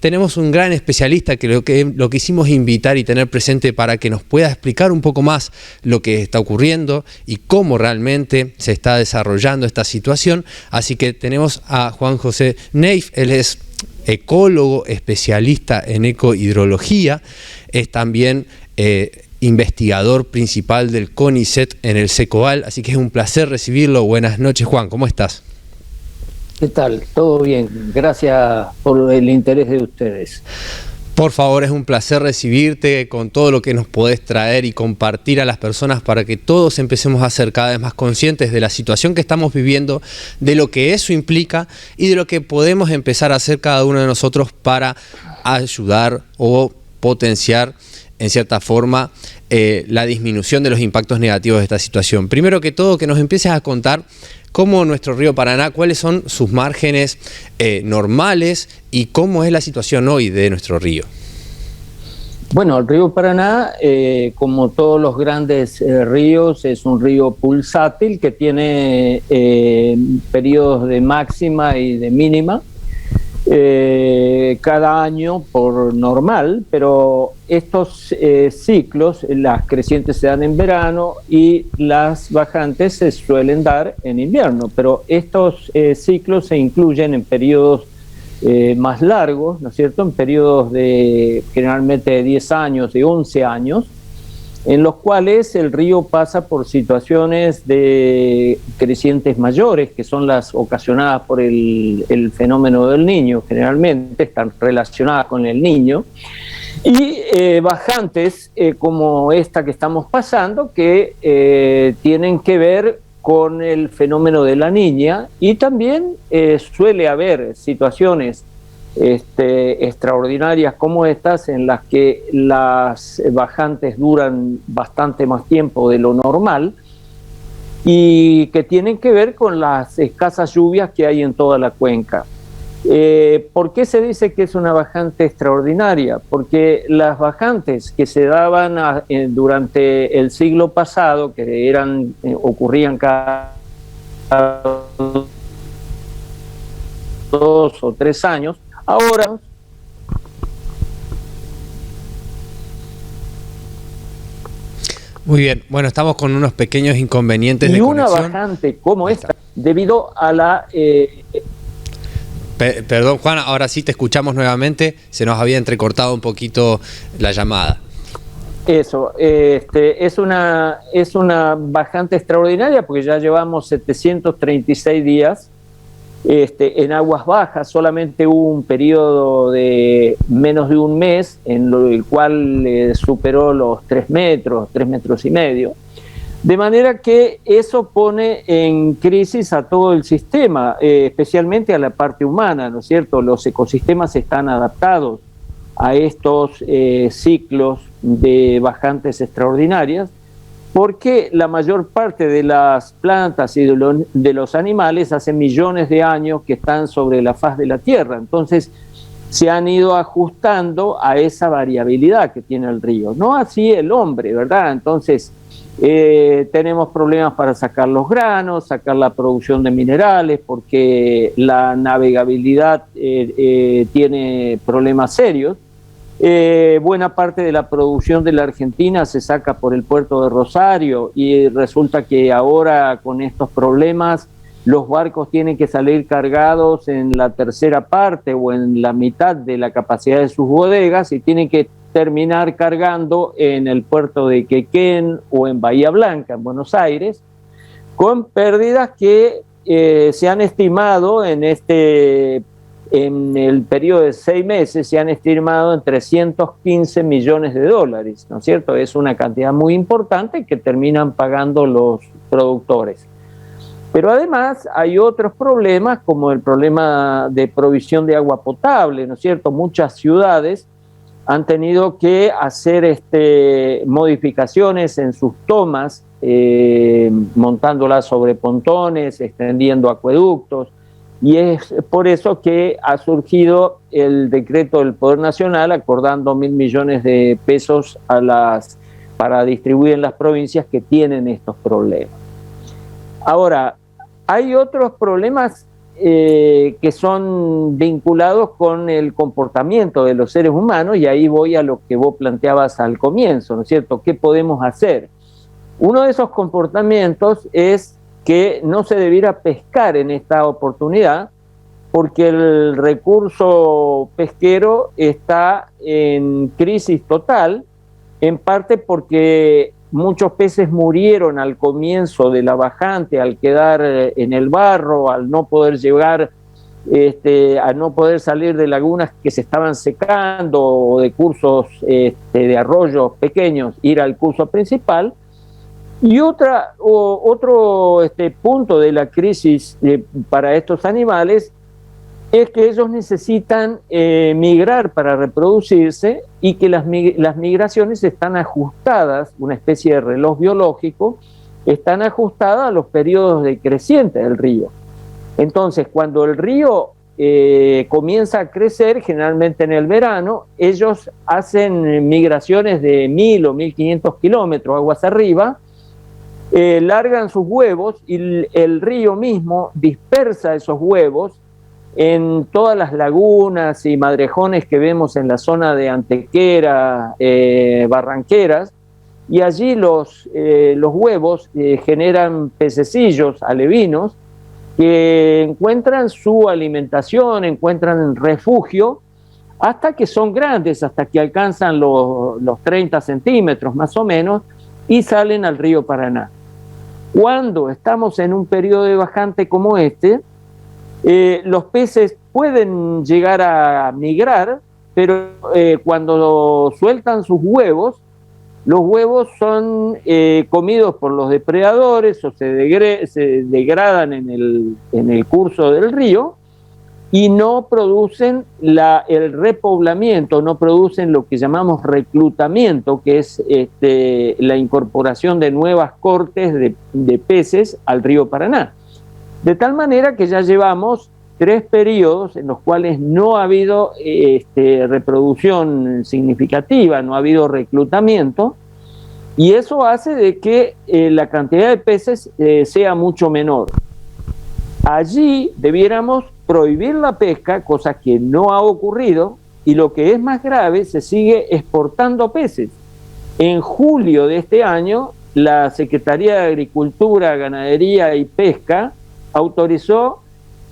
tenemos un gran especialista que lo quisimos invitar y tener presente para que nos pueda explicar un poco más lo que está ocurriendo y cómo realmente se está desarrollando esta situación. Así que tenemos a Juan José Neif. Él es ecólogo, especialista en ecohidrología, es también investigador principal del CONICET en el Secoal, así que es un placer recibirlo. Buenas noches, Juan, ¿cómo estás? ¿Qué tal? Todo bien, gracias por el interés de ustedes. Por favor, es un placer recibirte con todo lo que nos podés traer y compartir a las personas para que todos empecemos a ser cada vez más conscientes de la situación que estamos viviendo, de lo que eso implica y de lo que podemos empezar a hacer cada uno de nosotros para ayudar o potenciar en cierta forma la disminución de los impactos negativos de esta situación. Primero que todo, que nos empieces a contar cómo nuestro río Paraná, cuáles son sus márgenes normales y cómo es la situación hoy de nuestro río. Bueno, el río Paraná, como todos los grandes ríos, es un río pulsátil que tiene periodos de máxima y de mínima cada año por normal, pero estos ciclos, las crecientes se dan en verano y las bajantes se suelen dar en invierno, pero estos ciclos se incluyen en periodos más largos, ¿no es cierto?, en periodos de generalmente de 10 años, de 11 años, en los cuales el río pasa por situaciones de crecientes mayores, que son las ocasionadas por el fenómeno del Niño, generalmente están relacionadas con el Niño, y bajantes como esta que estamos pasando, que tienen que ver con el fenómeno de la Niña, y también suele haber situaciones extraordinarias como estas, en las que las bajantes duran bastante más tiempo de lo normal y que tienen que ver con las escasas lluvias que hay en toda la cuenca. ¿Por qué se dice que es una bajante extraordinaria? Porque las bajantes que se daban durante el siglo pasado, que ocurrían cada 2 o 3 años, ahora Muy bien, bueno, estamos con unos pequeños inconvenientes de conexión. Y una bajante como esta, debido a la... Perdón, Juan, ahora sí te escuchamos nuevamente, se nos había entrecortado un poquito la llamada. Eso, es una bajante extraordinaria porque ya llevamos 736 días en aguas bajas. Solamente hubo un periodo de menos de un mes en el cual superó los 3 metros y medio. De manera que eso pone en crisis a todo el sistema, especialmente a la parte humana, ¿no es cierto? Los ecosistemas están adaptados a estos ciclos de bajantes extraordinarias, porque la mayor parte de las plantas y de los animales hace millones de años que están sobre la faz de la Tierra. Entonces se han ido ajustando a esa variabilidad que tiene el río. No así el hombre, ¿verdad? Entonces tenemos problemas para sacar los granos, sacar la producción de minerales, porque la navegabilidad tiene problemas serios. Buena parte de la producción de la Argentina se saca por el puerto de Rosario, y resulta que ahora con estos problemas los barcos tienen que salir cargados en la tercera parte o en la mitad de la capacidad de sus bodegas, y tienen que terminar cargando en el puerto de Quequén o en Bahía Blanca, en Buenos Aires, con pérdidas que se han estimado en el periodo de 6 meses, se han estimado en 315 millones de dólares, ¿no es cierto? Es una cantidad muy importante que terminan pagando los productores. Pero además hay otros problemas, como el problema de provisión de agua potable, ¿no es cierto? Muchas ciudades han tenido que hacer modificaciones en sus tomas, montándolas sobre pontones, extendiendo acueductos, y es por eso que ha surgido el decreto del Poder Nacional acordando 1.000 millones de pesos para distribuir en las provincias que tienen estos problemas. Ahora, hay otros problemas que son vinculados con el comportamiento de los seres humanos, y ahí voy a lo que vos planteabas al comienzo, ¿no es cierto? ¿Qué podemos hacer? Uno de esos comportamientos es que no se debiera pescar en esta oportunidad, porque el recurso pesquero está en crisis total, en parte porque muchos peces murieron al comienzo de la bajante, al quedar en el barro, al no poder llegar, a no poder salir de lagunas que se estaban secando o de cursos de arroyos pequeños, ir al curso principal. Y otro punto de la crisis para estos animales es que ellos necesitan migrar para reproducirse, y que las migraciones están ajustadas, una especie de reloj biológico, están ajustadas a los periodos decrecientes del río. Entonces, cuando el río comienza a crecer, generalmente en el verano, ellos hacen migraciones de 1000 o 1500 kilómetros aguas arriba, largan sus huevos, y el río mismo dispersa esos huevos en todas las lagunas y madrejones que vemos en la zona de Antequera, Barranqueras, y allí los huevos generan pececillos alevinos que encuentran su alimentación, encuentran refugio, hasta que son grandes, hasta que alcanzan los 30 centímetros más o menos, y salen al río Paraná. Cuando estamos en un periodo de bajante como este, los peces pueden llegar a migrar, pero cuando sueltan sus huevos, los huevos son comidos por los depredadores o se degradan en el curso del río, y no producen el repoblamiento, no producen lo que llamamos reclutamiento, que es la incorporación de nuevas cortes de peces al río Paraná. De tal manera que ya llevamos 3 periodos en los cuales no ha habido reproducción significativa, no ha habido reclutamiento, y eso hace de que la cantidad de peces sea mucho menor. Allí debiéramos prohibir la pesca, cosa que no ha ocurrido, y lo que es más grave, se sigue exportando peces. En julio de este año, la Secretaría de Agricultura, Ganadería y Pesca autorizó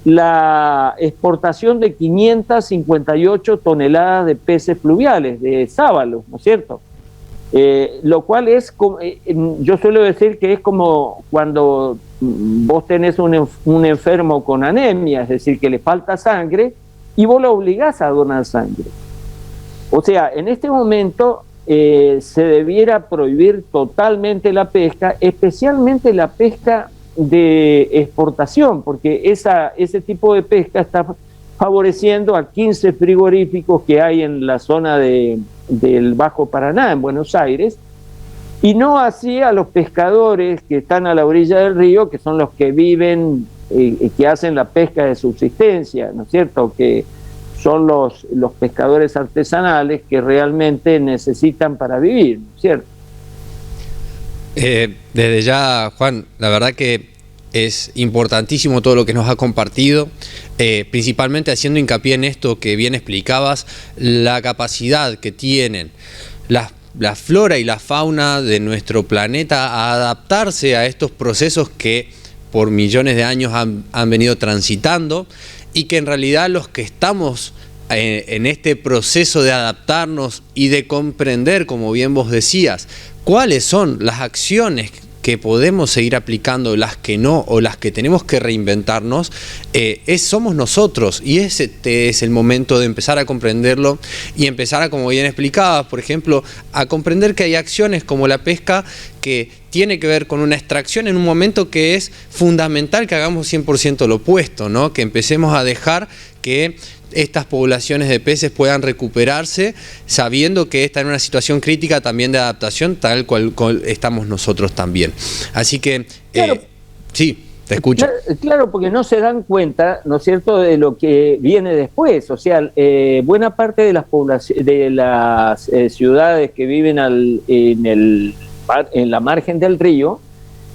la exportación de 558 toneladas de peces fluviales, de sábalos, ¿no es cierto? Lo cual es, yo suelo decir que es como cuando vos tenés un enfermo con anemia, es decir, que le falta sangre, y vos lo obligás a donar sangre. O sea, en este momento se debiera prohibir totalmente la pesca, especialmente la pesca de exportación, porque ese tipo de pesca está favoreciendo a 15 frigoríficos que hay en la zona del Bajo Paraná, en Buenos Aires, y no así a los pescadores que están a la orilla del río, que son los que viven, que hacen la pesca de subsistencia, ¿no es cierto?, que son los pescadores artesanales que realmente necesitan para vivir, ¿no es cierto? Desde ya, Juan, la verdad que es importantísimo todo lo que nos ha compartido, principalmente haciendo hincapié en esto que bien explicabas, la capacidad que tienen la flora y la fauna de nuestro planeta a adaptarse a estos procesos que por millones de años han venido transitando, y que en realidad los que estamos en este proceso de adaptarnos y de comprender, como bien vos decías, cuáles son las acciones que podemos seguir aplicando, las que no, o las que tenemos que reinventarnos, somos nosotros, y este es el momento de empezar a comprenderlo y empezar a, como bien explicabas, por ejemplo, a comprender que hay acciones como la pesca que tiene que ver con una extracción en un momento que es fundamental que hagamos 100% lo opuesto, ¿no? Que empecemos a dejar que estas poblaciones de peces puedan recuperarse, sabiendo que está en una situación crítica también de adaptación, tal cual estamos nosotros también. Así que, claro, sí, te escucho. Claro, porque no se dan cuenta, ¿no es cierto?, de lo que viene después. O sea, buena parte de las ciudades que viven en la margen del río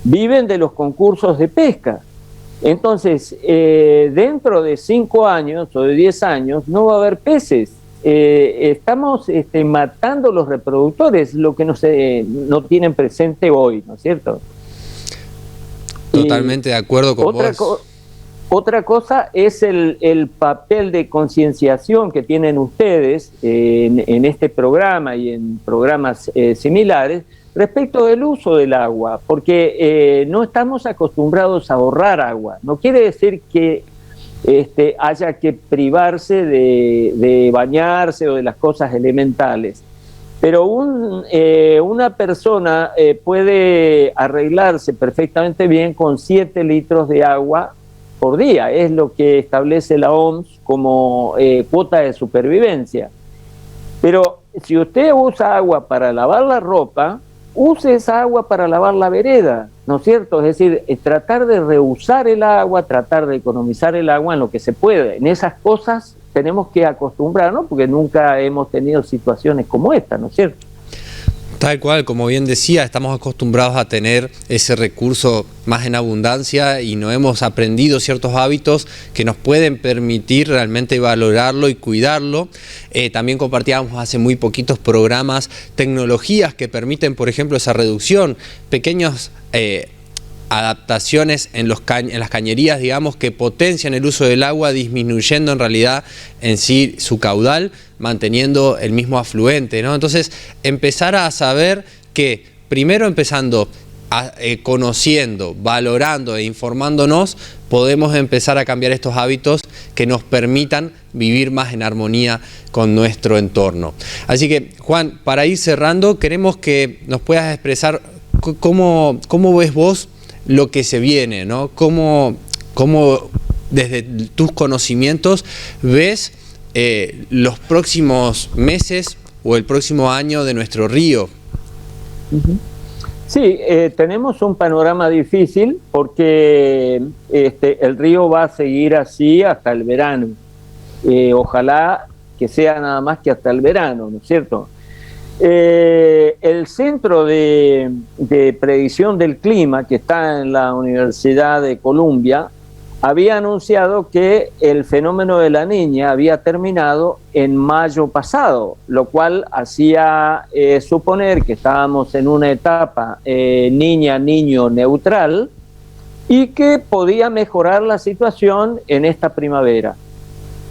viven de los concursos de pesca. Entonces, dentro de 5 años o de 10 años no va a haber peces. Estamos matando los reproductores, lo que no tienen presente hoy, ¿no es cierto? Totalmente de acuerdo con vos. Otra cosa es el papel de concienciación que tienen ustedes en este programa y en programas similares respecto del uso del agua, porque no estamos acostumbrados a ahorrar agua. No quiere decir que haya que privarse de bañarse o de las cosas elementales, pero una persona puede arreglarse perfectamente bien con 7 litros de agua por día. Es lo que establece la OMS como cuota de supervivencia. Pero si usted usa agua para lavar la ropa, use esa agua para lavar la vereda, ¿no es cierto? Es decir, tratar de reusar el agua, tratar de economizar el agua en lo que se puede. En esas cosas tenemos que acostumbrarnos porque nunca hemos tenido situaciones como esta, ¿no es cierto? Tal cual, como bien decía, estamos acostumbrados a tener ese recurso más en abundancia y no hemos aprendido ciertos hábitos que nos pueden permitir realmente valorarlo y cuidarlo. También compartíamos hace muy poquitos programas tecnologías que permiten, por ejemplo, esa reducción, pequeños adaptaciones en las cañerías, digamos, que potencian el uso del agua, disminuyendo en realidad en sí su caudal, manteniendo el mismo afluente, ¿no? Entonces, empezar a saber que, primero empezando conociendo, valorando e informándonos, podemos empezar a cambiar estos hábitos que nos permitan vivir más en armonía con nuestro entorno. Así que, Juan, para ir cerrando, queremos que nos puedas expresar cómo ves vos lo que se viene, ¿no? ¿Cómo desde tus conocimientos ves los próximos meses o el próximo año de nuestro río? Sí, tenemos un panorama difícil porque el río va a seguir así hasta el verano. Ojalá que sea nada más que hasta el verano, ¿no es cierto? El Centro de Predicción del Clima, que está en la Universidad de Columbia, había anunciado que el fenómeno de la Niña había terminado en mayo pasado, lo cual hacía suponer que estábamos en una etapa niña-niño neutral y que podía mejorar la situación en esta primavera.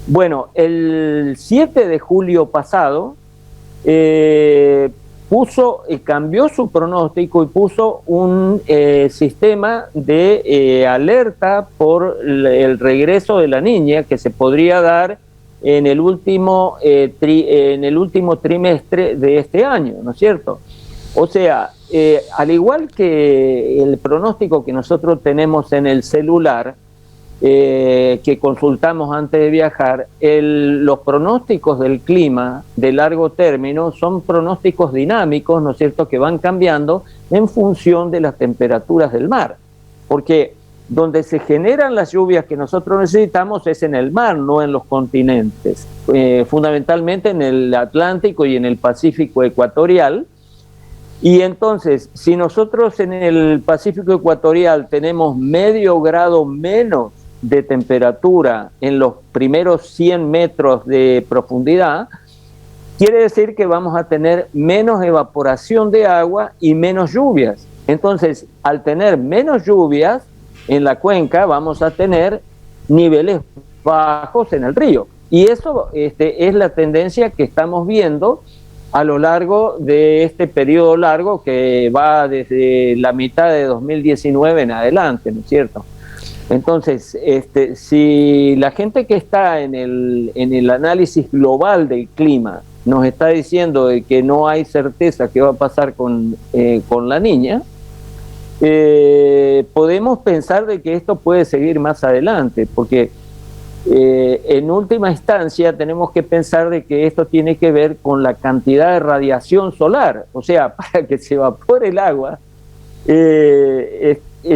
Bueno, el 7 de julio pasado cambió su pronóstico y puso un sistema de alerta por el regreso de la Niña que se podría dar en el último trimestre de este año, ¿no es cierto? O sea, al igual que el pronóstico que nosotros tenemos en el celular, que consultamos antes de viajar, los pronósticos del clima de largo término son pronósticos dinámicos, ¿no es cierto?, que van cambiando en función de las temperaturas del mar, porque donde se generan las lluvias que nosotros necesitamos es en el mar, no en los continentes, fundamentalmente en el Atlántico y en el Pacífico ecuatorial. Y entonces, si nosotros en el Pacífico ecuatorial tenemos medio grado menos de temperatura en los primeros 100 metros de profundidad, quiere decir que vamos a tener menos evaporación de agua y menos lluvias. Entonces, al tener menos lluvias en la cuenca, vamos a tener niveles bajos en el río. Y eso es la tendencia que estamos viendo a lo largo de este periodo largo que va desde la mitad de 2019 en adelante, ¿no es cierto? Entonces, si la gente que está en el análisis global del clima nos está diciendo de que no hay certeza qué va a pasar con la Niña, podemos pensar de que esto puede seguir más adelante, porque en última instancia tenemos que pensar de que esto tiene que ver con la cantidad de radiación solar. O sea, para que se evapore el agua,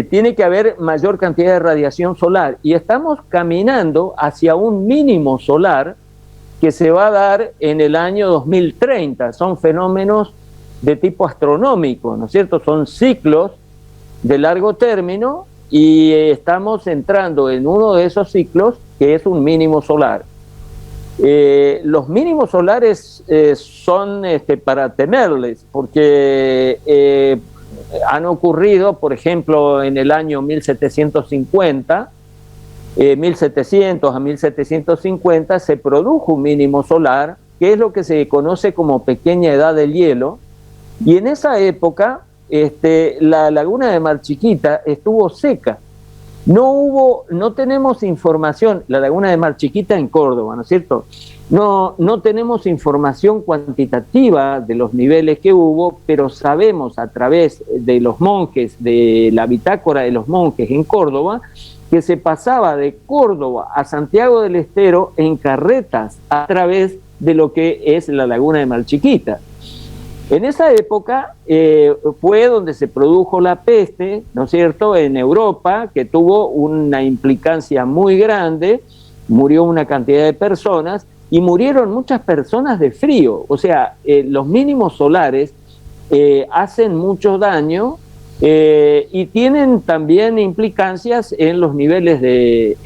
tiene que haber mayor cantidad de radiación solar, y estamos caminando hacia un mínimo solar que se va a dar en el año 2030. Son fenómenos de tipo astronómico, ¿no es cierto? Son ciclos de largo término y estamos entrando en uno de esos ciclos que es un mínimo solar. Los mínimos solares son para temerles, porque han ocurrido, por ejemplo, en el año 1750, 1700 a 1750 se produjo un mínimo solar, que es lo que se conoce como pequeña edad del hielo, y en esa época la laguna de Mar Chiquita estuvo seca. No tenemos información, la laguna de Mar Chiquita en Córdoba, ¿no es cierto? No tenemos información cuantitativa de los niveles que hubo, pero sabemos a través de los monjes, de la bitácora de los monjes en Córdoba, que se pasaba de Córdoba a Santiago del Estero en carretas a través de lo que es la laguna de Mar Chiquita. En esa época fue donde se produjo la peste, ¿no es cierto?, en Europa, que tuvo una implicancia muy grande, murió una cantidad de personas y murieron muchas personas de frío. O sea, los mínimos solares hacen mucho daño y tienen también implicancias en los niveles de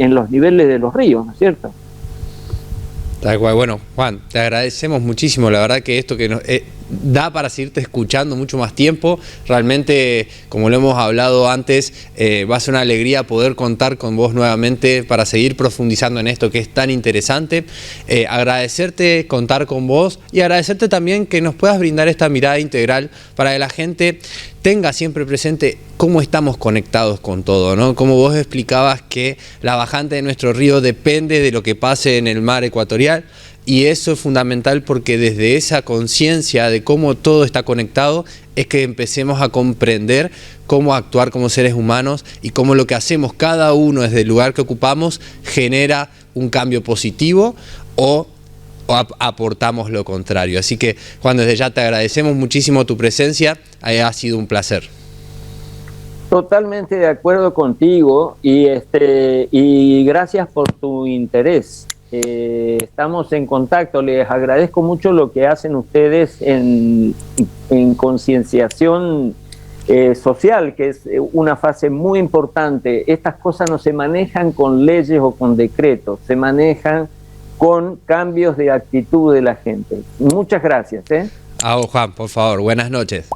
los ríos, ¿no es cierto? Tal cual. Bueno, Juan, te agradecemos muchísimo. La verdad que esto que nos da para seguirte escuchando mucho más tiempo. Realmente, como lo hemos hablado antes, va a ser una alegría poder contar con vos nuevamente para seguir profundizando en esto que es tan interesante. Agradecerte contar con vos y agradecerte también que nos puedas brindar esta mirada integral para que la gente tenga siempre presente cómo estamos conectados con todo, ¿no? Como vos explicabas que la bajante de nuestro río depende de lo que pase en el mar ecuatorial, y eso es fundamental porque desde esa conciencia de cómo todo está conectado es que empecemos a comprender cómo actuar como seres humanos y cómo lo que hacemos cada uno desde el lugar que ocupamos genera un cambio positivo o aportamos lo contrario. Así que, Juan, desde ya te agradecemos muchísimo tu presencia, ha sido un placer. Totalmente de acuerdo contigo y gracias por tu interés. Estamos en contacto, les agradezco mucho lo que hacen ustedes en concienciación social, que es una fase muy importante. Estas cosas no se manejan con leyes o con decretos, se manejan con cambios de actitud de la gente. Muchas gracias. A vos, Juan, por favor, buenas noches.